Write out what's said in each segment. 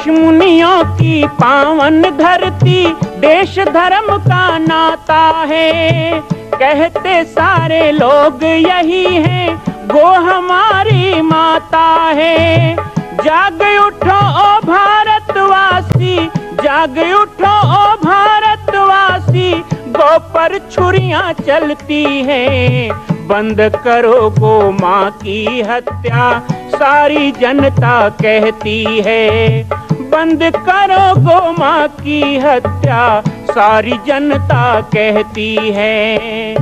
ऋषि मुनियों की पावन धरती, देश धर्म का नाता है। कहते सारे लोग यही हैं, गो हमारी माता है। जाग उठो ओ भारतवासी, जाग उठो ओ भारतवासी, गो पर छुरियां चलती हैं। बंद करो गो माँ की हत्या, सारी जनता कहती है। बंद करो गो माँ की हत्या, सारी जनता कहती है।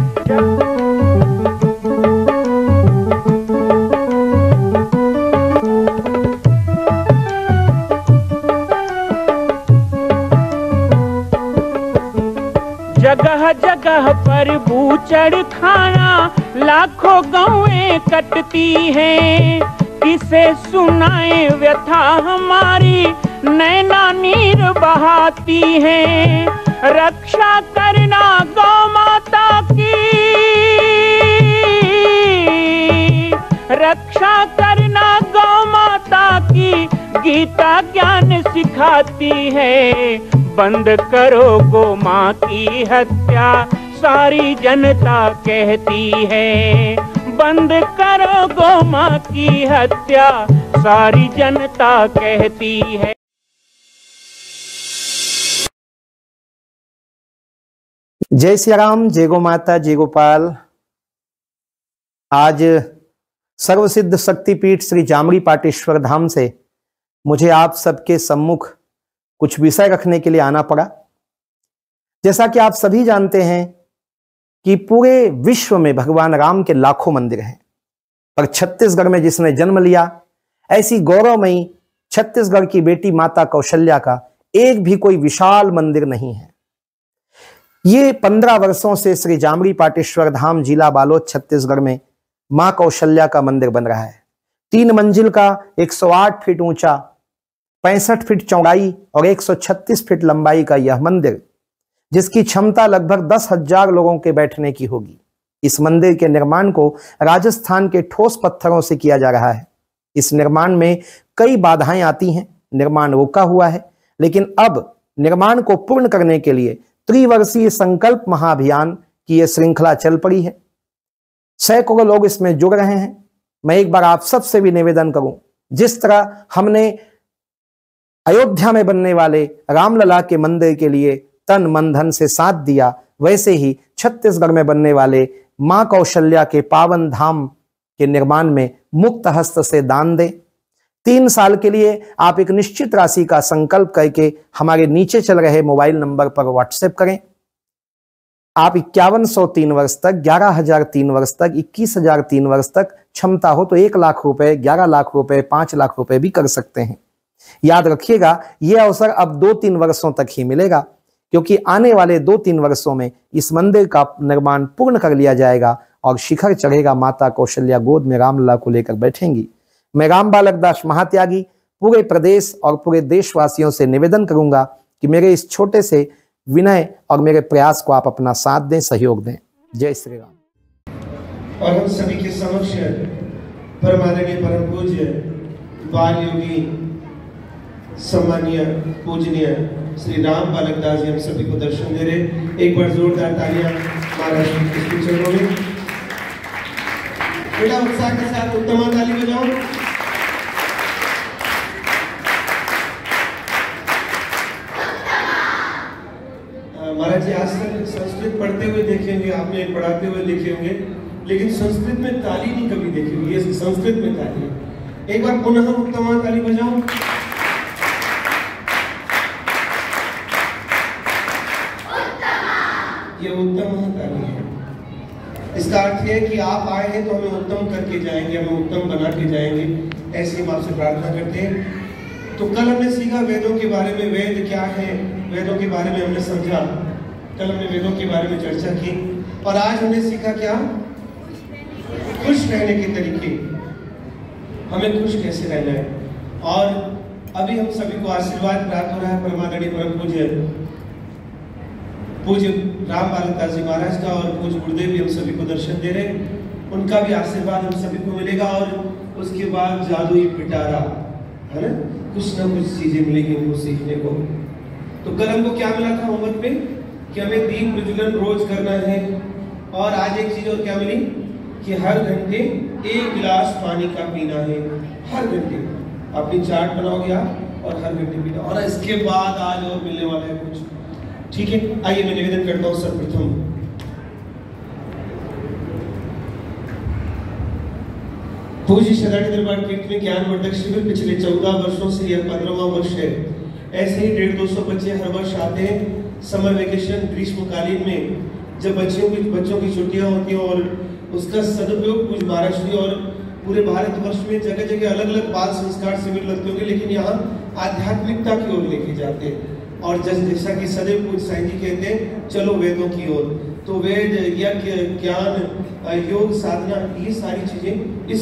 जगह जगह पर बूचड़ खाना, लाखों गौएं कटती हैं। किसे सुनाए व्यथा हमारी, नैना नीर बहाती हैं। रक्षा करना गौ माता की, रक्षा करना गौ माता की, गीता ज्ञान सिखाती है। बंद करो गो माँ की हत्या, सारी जनता कहती है। बंद करो गो माँ की हत्या, सारी जनता कहती है। जय श्री राम, जय गो माता, जय गोपाल। आज सर्वसिद्ध शक्तिपीठ श्री जामरी पाटेश्वर धाम से मुझे आप सबके सम्मुख कुछ विषय रखने के लिए आना पड़ा। जैसा कि आप सभी जानते हैं कि पूरे विश्व में भगवान राम के लाखों मंदिर हैं, पर छत्तीसगढ़ में जिसने जन्म लिया, ऐसी गौरवमयी छत्तीसगढ़ की बेटी माता कौशल्या का एक भी कोई विशाल मंदिर नहीं है। ये 15 वर्षों से श्री जामरी पाटेश्वर धाम, जिला बालोद, छत्तीसगढ़ में मां कौशल्या का मंदिर बन रहा है। 3 मंजिल का 108 फीट ऊंचा, 65 फीट चौड़ाई और 136 फीट लंबाई का यह मंदिर, जिसकी क्षमता लगभग 10,000 लोगों के बैठने की होगी। इस मंदिर के निर्माण को राजस्थान के ठोस पत्थरों से किया जा रहा है। इस निर्माण में कई बाधाएं आती हैं, निर्माण रुका हुआ है, लेकिन अब निर्माण को पूर्ण करने के लिए त्रिवर्षीय संकल्प महाअभियान की यह श्रृंखला चल पड़ी है। सैकड़ों लोग इसमें जुड़ रहे हैं। मैं एक बार आप सबसे भी निवेदन करूं, जिस तरह हमने अयोध्या में बनने वाले रामलला के मंदिर के लिए तन मन धन से साथ दिया, वैसे ही छत्तीसगढ़ में बनने वाले मां कौशल्या के पावन धाम के निर्माण में मुक्त हस्त से दान दें। 3 साल के लिए आप एक निश्चित राशि का संकल्प करके हमारे नीचे चल रहे मोबाइल नंबर पर व्हाट्सएप करें। आप 5103 वर्ष तक, 11,003 वर्ष तक, 21,003 वर्ष तक, क्षमता हो तो 1 लाख रुपए, 11 लाख रुपए, 5 लाख रुपए भी कर सकते हैं। याद रखिएगा, यह अवसर अब 2-3 वर्षों तक ही मिलेगा, क्योंकि आने वाले 2-3 वर्षों में इस मंदिर का निर्माण पूर्ण कर लिया जाएगा और शिखर चढ़ेगा। माता कौशल्या गोद में रामलला को लेकर बैठेंगी। मैं राम बालक दास महात्यागी पूरे प्रदेश और पूरे देशवासियों से निवेदन करूंगा कि मेरे इस छोटे से विनय और मेरे प्रयास को आप अपना साथ दें, सहयोग दें। जय श्री राम। और हम सभी के समक्ष परमादरणीय परम पूज्य बाल योगी सम्मानीय पूजनीय श्री राम बालक दास जी हम सभी को दर्शन दे रहे। एक बार जोरदार तालियां महाराज के चरणों में। बड़ा उत्साह के साथ उत्तम ताली बजाओ। महाराज जी आज तक संस्कृत पढ़ते हुए देखे होंगे, आपने पढ़ाते हुए देखे होंगे, लेकिन संस्कृत में ताली नहीं कभी देखी हुई। ये संस्कृत में ताली है। एक बार पुनः उत्तम ताली बजाओ। ये उत्तम ताली है। इसका अर्थ है कि आप आए हैं तो हमें उत्तम करके जाएंगे, हमें उत्तम बना के जाएंगे, ऐसी हम आपसे प्रार्थना करते हैं। तो कल हमने सीखा वेदों के बारे में, वेद क्या है, वेदों के बारे में हमने समझा। कल हमने वेदों के बारे में चर्चा की और आज हमने सीखा क्या, खुश रहने के तरीके, हमें खुश कैसे रहना है। और अभी हम सभी को आशीर्वाद प्राप्त हो रहा है परमादरणीय परम पूज्य राम बालक दास जी महाराज का, और पूज्य गुरुदेव भी हम सभी को दर्शन दे रहे हैं। उनका भी आशीर्वाद हम सभी को मिलेगा। और उसके बाद जादुई पिटारा, है ना, कुछ ना कुछ चीजें मिलेगी उनको सीखने को। तो कल हमको क्या मिला था होमवर्क में कि हमें दीप प्रज्वलन रोज करना है, और आज एक चीज और क्या मिली कि हर घंटे 1 गिलास पानी का पीना है, हर घंटे। अपनी चार्ट बनाओगे आप और हर घंटे पीना, और इसके बाद आज और मिलने वाला है कुछ, ठीक है। आइए मैं निवेदन करता हूँ सर्वप्रथम पूज्य शरणार्थी दरबार कीर्तन ज्ञानवर्धक शिविर पिछले 14 वर्षों से यह 15वां वर्ष है। ऐसे ही 150-200 बच्चे हर वर्ष आते हैं समर वेकेशन ग्रीष्मकालीन में, जब बच्चों की छुट्टियां होती हैं, और उसका सदुपयोग पूज्य महाराज श्री और पूरे भारतवर्ष में जगह जगह अलग अलग बाल संस्कार शिविर लगते होंगे, लेकिन यहाँ आध्यात्मिकता की ओर लेके जाते हैं। और जैसा कि सदैव पूज्य साईं जी कहते हैं, चलो वेदों की ओर। तो वेद, यज्ञ, ज्ञान, योग, साधना, ये सारी चीजें इस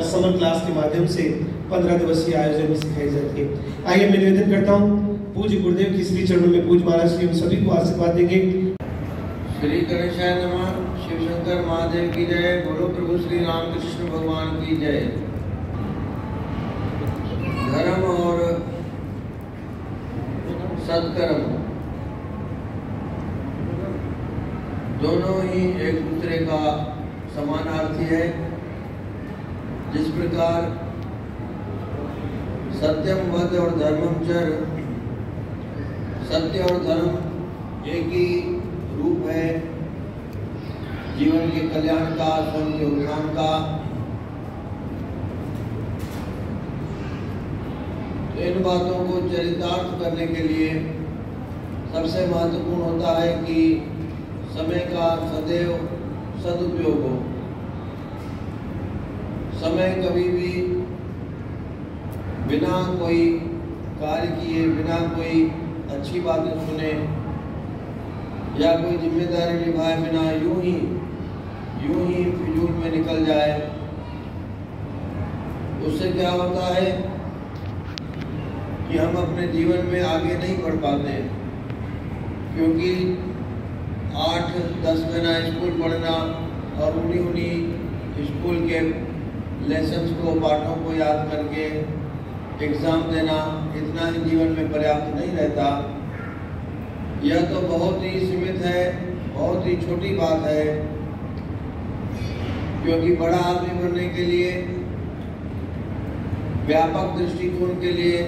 समर क्लास के माध्यम से 15 दिवसीय आयोजन में सिखाई जाती है। आइए मैं निवेदन करता हूँ पूज्य गुरुदेव की श्री चरणों में पूज्य महाराज श्री हम सभी को आशीर्वाद देंगे। श्री गणेशाय नमः। शिव शंकर महादेव की जय। बोलो प्रभु श्री रामकृष्ण भगवान की जय। धर्म और सत्कर्म दोनों ही एक दूसरे का समानार्थी है। जिस प्रकार सत्यम वद और धर्मम चर, सत्य और धर्म एक ही रूप है जीवन के कल्याण का, स्वयं के उत्थान का। तो इन बातों को चरितार्थ करने के लिए सबसे महत्वपूर्ण होता है कि समय का सदैव सदुपयोग हो। समय कभी भी बिना कोई कार्य किए, बिना कोई अच्छी बातें सुने या कोई जिम्मेदारी निभाए बिना यूं ही फिजूल में निकल जाए, उससे क्या होता है कि हम अपने जीवन में आगे नहीं बढ़ पाते। क्योंकि 8-10 महीना स्कूल पढ़ना और उन्हीं स्कूल के लेसन्स को, पाठों को याद करके एग्ज़ाम देना, इतना ही जीवन में पर्याप्त नहीं रहता। यह तो बहुत ही सीमित है, बहुत ही छोटी बात है। क्योंकि बड़ा आदमी बनने के लिए, व्यापक दृष्टिकोण के लिए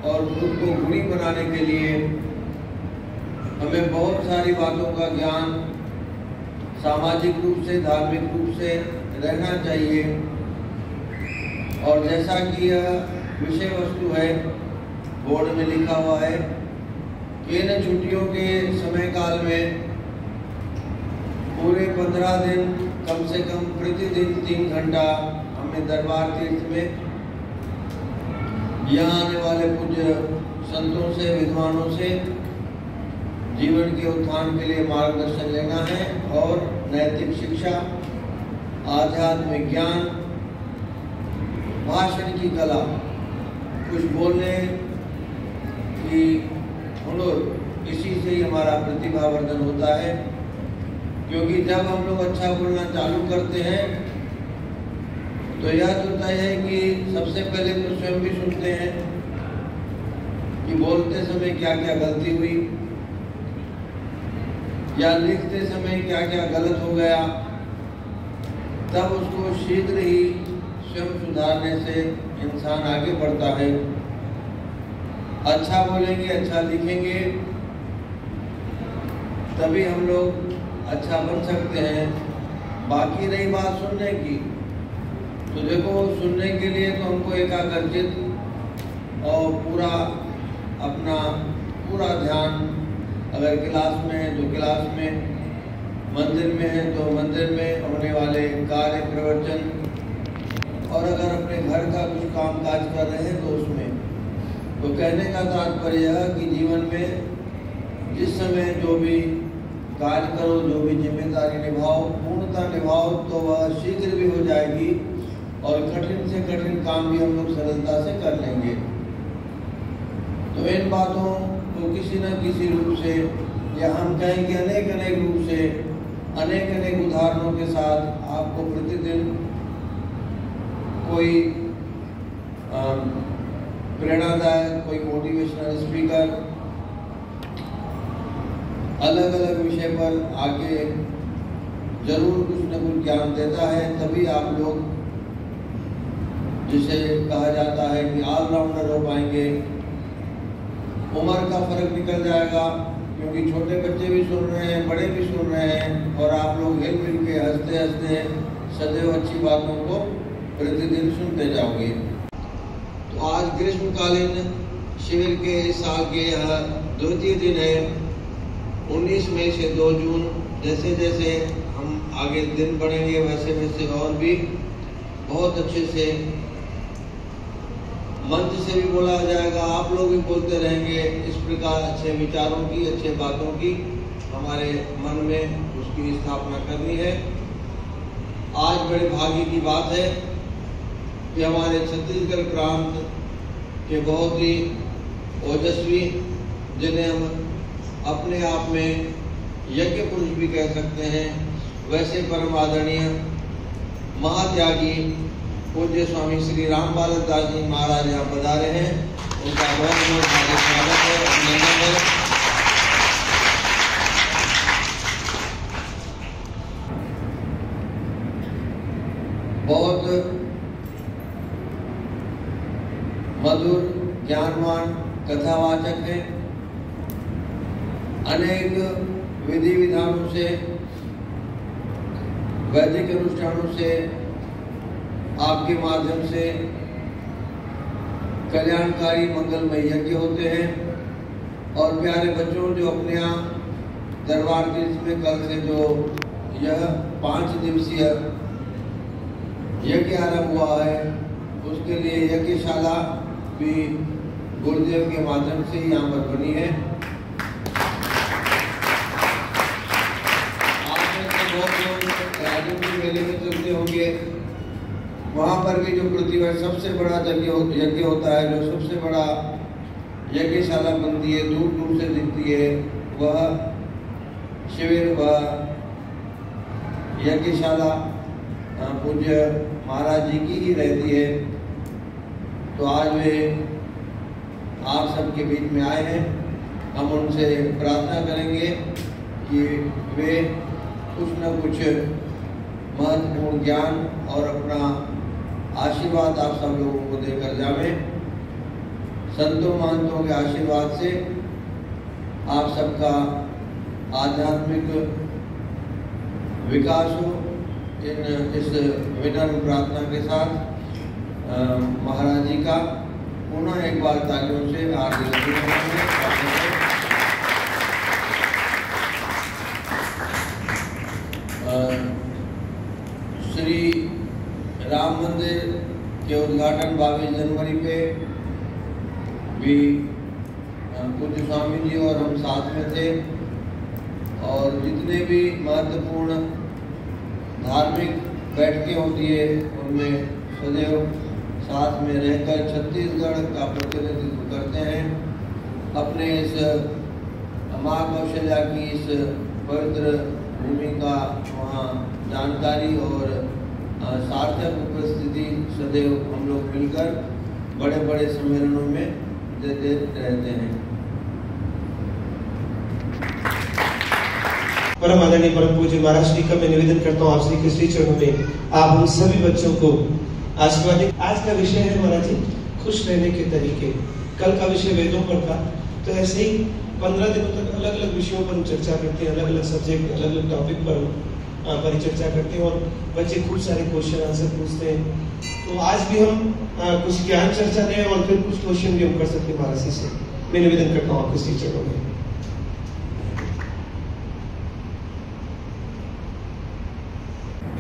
और खुद को गुणी बनाने के लिए हमें बहुत सारी बातों का ज्ञान सामाजिक रूप से, धार्मिक रूप से रहना चाहिए। और जैसा कि यह विषय वस्तु है, बोर्ड में लिखा हुआ है कि इन छुट्टियों के समय काल में पूरे 15 दिन कम से कम प्रतिदिन 3 घंटा हमें दरबार तीर्थ में यहाँ आने वाले पूज्य संतों से, विद्वानों से जीवन के उत्थान के लिए मार्गदर्शन लेना है और नैतिक शिक्षा, आध्यात्मिक ज्ञान, भाषण की कला, कुछ बोलने की हुनर, इसी से ही हमारा प्रतिभावर्धन होता है। क्योंकि जब हम लोग अच्छा बोलना चालू करते हैं तो यह तो तय है कि सबसे पहले तो स्वयं भी सुनते हैं कि बोलते समय क्या क्या गलती हुई या लिखते समय क्या क्या गलत हो गया, तब उसको शीघ्र ही स्वयं सुधारने से इंसान आगे बढ़ता है। अच्छा बोलेंगे, अच्छा लिखेंगे, तभी हम लोग अच्छा बन सकते हैं। बाकी रही बात सुनने की, तो देखो सुनने के लिए तो हमको एकाग्रचित और पूरा अपना पूरा ध्यान, अगर क्लास में है तो क्लास में, मंदिर में है तो मंदिर में होने वाले कार्य प्रवचन, और अगर अपने घर का कुछ काम काज कर रहे हैं तो उसमें। तो कहने का तात्पर्य यह कि जीवन में जिस समय जो भी कार्य करो, जो भी जिम्मेदारी निभाओ, पूर्णतः निभाओ, तो वह शीघ्र भी हो जाएगी और कठिन से कठिन काम भी हम लोग सरलता से कर लेंगे। तो इन बातों को किसी न किसी रूप से, या हम कहें कि अनेक अनेक रूप से, अनेक अनेक उदाहरणों के साथ आपको प्रतिदिन कोई प्रेरणादायक, कोई मोटिवेशनल स्पीकर अलग अलग विषय पर आके जरूर कुछ न कुछ ज्ञान देता है। तभी आप लोग, जिसे कहा जाता है कि ऑलराउंडर हो पाएंगे। उम्र का फर्क निकल जाएगा, क्योंकि छोटे बच्चे भी सुन रहे हैं, बड़े भी सुन रहे हैं, और आप लोग हिल मिल के हंसते हंसते सदैव अच्छी बातों को प्रतिदिन सुनते जाओगे। तो आज ग्रीष्मकालीन शिविर के इस साल के यह द्वितीय दिन है, 19 मई से 2 जून। जैसे जैसे हम आगे दिन बढ़ेंगे वैसे वैसे और भी बहुत अच्छे से मंच से भी बोला जाएगा, आप लोग भी बोलते रहेंगे। इस प्रकार अच्छे विचारों की, अच्छे बातों की हमारे मन में उसकी स्थापना करनी है। आज बड़े भाग्य की बात है कि हमारे छत्तीसगढ़ प्रांत के बहुत ही ओजस्वी, जिन्हें हम अपने आप में यज्ञ पुरुष भी कह सकते हैं, वैसे परम आदरणीय महात्यागी पूज्य स्वामी श्री राम बालक दास जी महाराज यहाँ पधारे हैं। उनका बहुत बहुत हार्दिक स्वागत है, अभिनंदन है। बहुत मधुर, ज्ञानवान कथावाचक है। अनेक विधि विधानों से, वैदिक अनुष्ठानों से, आपके माध्यम से कल्याणकारी मंगलमय यज्ञ होते हैं। और प्यारे बच्चों, जो अपने यहाँ दरबार तीर्थ में कल से जो यह 5 दिवसीय यज्ञ आरंभ हुआ है, उसके लिए यज्ञशाला भी गुरुदेव के माध्यम से यहाँ पर बनी है। आपने तो बहुत लोग राजू के मेले में चलते होंगे, वहाँ पर भी जो प्रतिवर्ष सबसे बड़ा यज्ञ होता है, जो सबसे बड़ा यज्ञशाला बनती है, दूर दूर से दिखती है, वह शिविर, वह यज्ञशाला पूज्य महाराज जी की ही रहती है। तो आज वे आप सबके बीच में आए हैं। हम उनसे प्रार्थना करेंगे कि वे कुछ न कुछ महत्वपूर्ण ज्ञान और अपना आशीर्वाद आप सब लोगों को देकर जावें। संतों महंतों के आशीर्वाद से आप सबका आध्यात्मिक विकास हो। इस विनम्र प्रार्थना के साथ महाराज जी का पुनः एक बार तालियों से हार्दिक अभिनंदन। श्री राम मंदिर के उद्घाटन 22 जनवरी पे भी पूज्य स्वामी जी और हम साथ में थे, और जितने भी महत्वपूर्ण धार्मिक बैठकें होती है उनमें सदैव साथ में रहकर छत्तीसगढ़ का प्रतिनिधित्व करते हैं। अपने इस माँ कौशल्या की इस पवित्र भूमि का वहाँ जानकारी और सार्थक उपस्थिति सदैव हम लोग मिलकर बड़े बड़े सम्मेलनों में देते रहते हैं। परम आदरणीय परम पूज्य महाराज श्री का मैं निवेदन करता हूँ आप श्री के श्री चरणों में आप उन सभी बच्चों को आशीर्वाद दें। आज का विषय है महाराज जी खुश रहने के तरीके। कल का विषय वेदों पर था, तो ऐसे ही 15 दिनों तक अलग अलग विषयों पर हम चर्चा करते हैं, अलग अलग सब्जेक्ट, अलग अलग टॉपिक पर परिचर्चा करते हैं और बच्चे खूब सारे क्वेश्चन आंसर पूछते हैं। तो आज भी हम कुछ ज्ञान चर्चा दें और फिर कुछ क्वेश्चन भी हम कर सकते हैं महाराज जी से। मैं निवेदन करता हूँ आपके श्री चरणों में।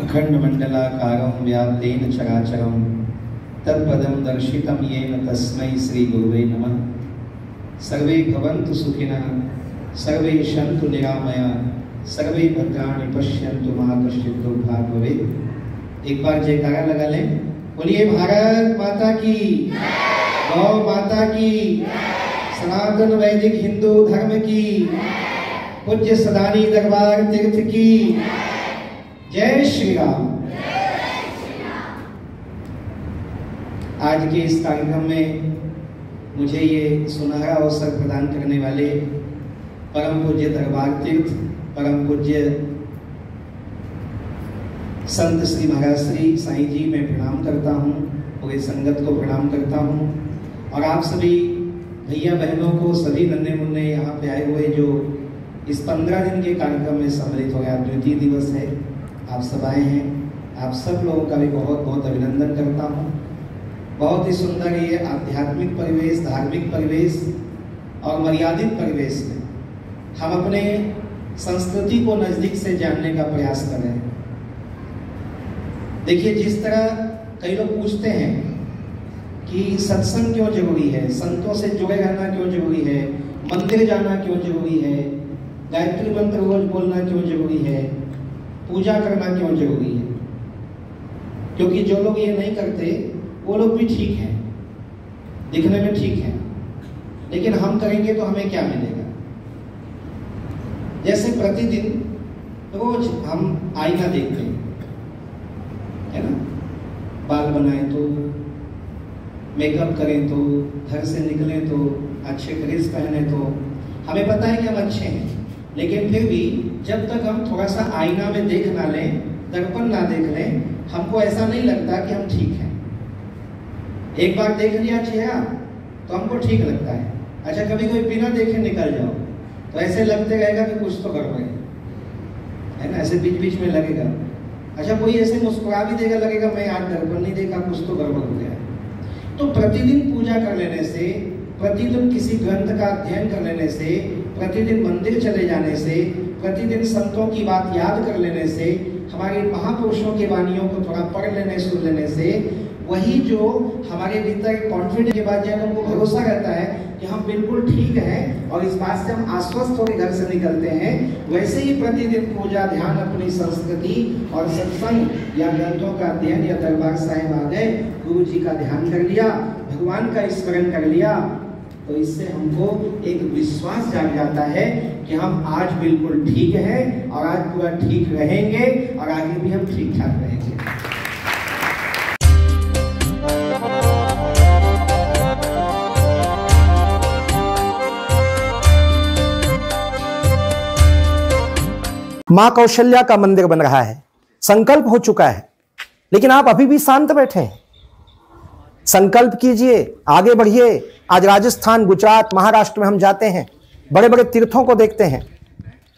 अखंड मंडलाकारं व्याप्तेन चराचरं तत्पदं दर्शितं येन तस्मै श्री गुरुवे नमः। सर्वे भवन्तु सुखिनः, सर्वे सन्तु निरामया, सर्वे भद्राणि पश्यन्तु मा कश्चित् दुर्भाग् भवेत्। एक बार जयकारा लगा लें, बोलिए भारत माता की, गौ माता की, सनातन वैदिक हिंदू धर्म की, पूज्य सदानी दरबार तीर्थ की जय श्री राम। आज के इस कार्यक्रम में मुझे ये सुनहरा अवसर प्रदान करने वाले परम पूज्य दरबार तीर्थ परम पूज्य संत श्री महाराज श्री साईं जी मैं प्रणाम करता हूँ, पूरी संगत को प्रणाम करता हूँ और आप सभी भैया बहनों को, सभी नन्हे मुन्ने यहाँ पे आए हुए जो इस 15 दिन के कार्यक्रम में सम्मिलित हो गया, द्वितीय दिवस है, आप सब आए हैं, आप सब लोगों का भी बहुत बहुत अभिनंदन करता हूँ। बहुत ही सुंदर ये आध्यात्मिक परिवेश, धार्मिक परिवेश और मर्यादित परिवेश में हम अपने संस्कृति को नजदीक से जानने का प्रयास कर रहे हैं। देखिए, जिस तरह कई लोग पूछते हैं कि सत्संग क्यों जरूरी है, संतों से जुड़े रहना क्यों जरूरी है, मंदिर जाना क्यों जरूरी है, गायत्री मंत्र रोज बोलना क्यों जरूरी है, पूजा करना क्यों जरूरी है। क्योंकि जो लोग ये नहीं करते वो लोग भी ठीक हैं, दिखने में ठीक हैं, लेकिन हम करेंगे तो हमें क्या मिलेगा। जैसे प्रतिदिन रोज हम आईना देखते हैं, है ना, बाल बनाए तो, मेकअप करें तो, घर से निकले तो, अच्छे ड्रेस पहने तो, हमें पता है कि हम अच्छे हैं, लेकिन फिर भी जब तक हम थोड़ा सा आईना में देख ना लें, दर्पण ना देख लें, हमको ऐसा नहीं लगता कि हम ठीक हैं। एक बार देख लिया चेहरा तो हमको ठीक लगता है। अच्छा, कभी कोई बिना देखे निकल जाओ तो ऐसे लगते रहेगा कि कुछ तो गड़बड़ है ना, ऐसे बीच बीच में लगेगा। अच्छा, कोई ऐसे मुस्कुरा भी देगा, लगेगा मैं आज दर्पण नहीं देखा, कुछ तो गड़बड़ हो गया। तो प्रतिदिन पूजा कर लेने से, प्रतिदिन किसी ग्रंथ का अध्ययन कर लेने से, प्रतिदिन मंदिर चले जाने से, प्रतिदिन संतों की बात याद कर लेने से, हमारे महापुरुषों की वाणियों को थोड़ा पढ़ लेने, सुन लेने से, वही जो हमारे भीतर कॉन्फिडेंस के बाद जब हमको भरोसा रहता है कि हम बिल्कुल ठीक हैं और इस बात से हम आश्वस्त होकर घर से निकलते हैं, वैसे ही प्रतिदिन पूजा, ध्यान, अपनी संस्कृति और सत्संग या ग्रंथों का अध्ययन या दरबार साहिब आ गए, गुरु जी का ध्यान कर लिया, भगवान का स्मरण कर लिया, तो इससे हमको एक विश्वास जाग जाता है कि हम आज बिल्कुल ठीक हैं और आज पूरा ठीक रहेंगे और आगे भी हम ठीक ठाक रहेंगे। मां कौशल्या का मंदिर बन रहा है, संकल्प हो चुका है, लेकिन आप अभी भी शांत बैठे हैं। संकल्प कीजिए, आगे बढ़िए। आज राजस्थान, गुजरात, महाराष्ट्र में हम जाते हैं, बड़े बड़े तीर्थों को देखते हैं।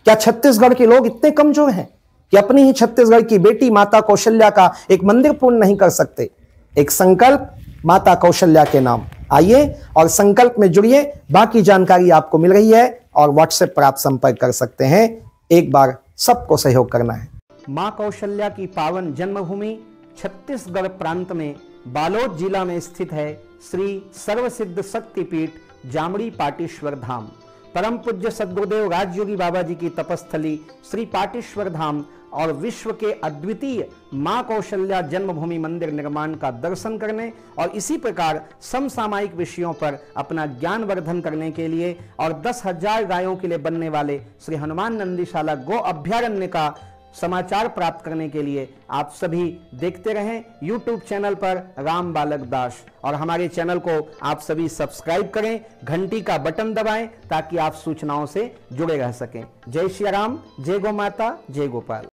क्या छत्तीसगढ़ के लोग इतने कमजोर हैं कि अपनी ही छत्तीसगढ़ की बेटी माता कौशल्या का एक मंदिर पूर्ण नहीं कर सकते? एक संकल्प माता कौशल्या के नाम, आइए और संकल्प में जुड़िए। बाकी जानकारी आपको मिल रही है और व्हाट्सएप पर आप संपर्क कर सकते हैं। एक बार सबको सहयोग करना है। मां कौशल्या की पावन जन्मभूमि छत्तीसगढ़ प्रांत में बालोद जिला में स्थित है श्री सर्वसिद्ध शक्तिपीठ जामड़ी पाटेश्वर धाम। परम पूज्य सद्गुरुदेव राजयोगी बाबा जी की तपस्थली श्री पाटेश्वर धाम और विश्व के अद्वितीय मां कौशल्या जन्मभूमि मंदिर निर्माण का दर्शन करने और इसी प्रकार समसामयिक विषयों पर अपना ज्ञान वर्धन करने के लिए और 10,000 गायों के लिए बनने वाले श्री हनुमान नंदीशाला गो अभ्यारण्य का समाचार प्राप्त करने के लिए आप सभी देखते रहें YouTube चैनल पर राम बालक दास, और हमारे चैनल को आप सभी सब्सक्राइब करें, घंटी का बटन दबाएं ताकि आप सूचनाओं से जुड़े रह सकें। जय श्री राम, जय गौ माता, जय गोपाल।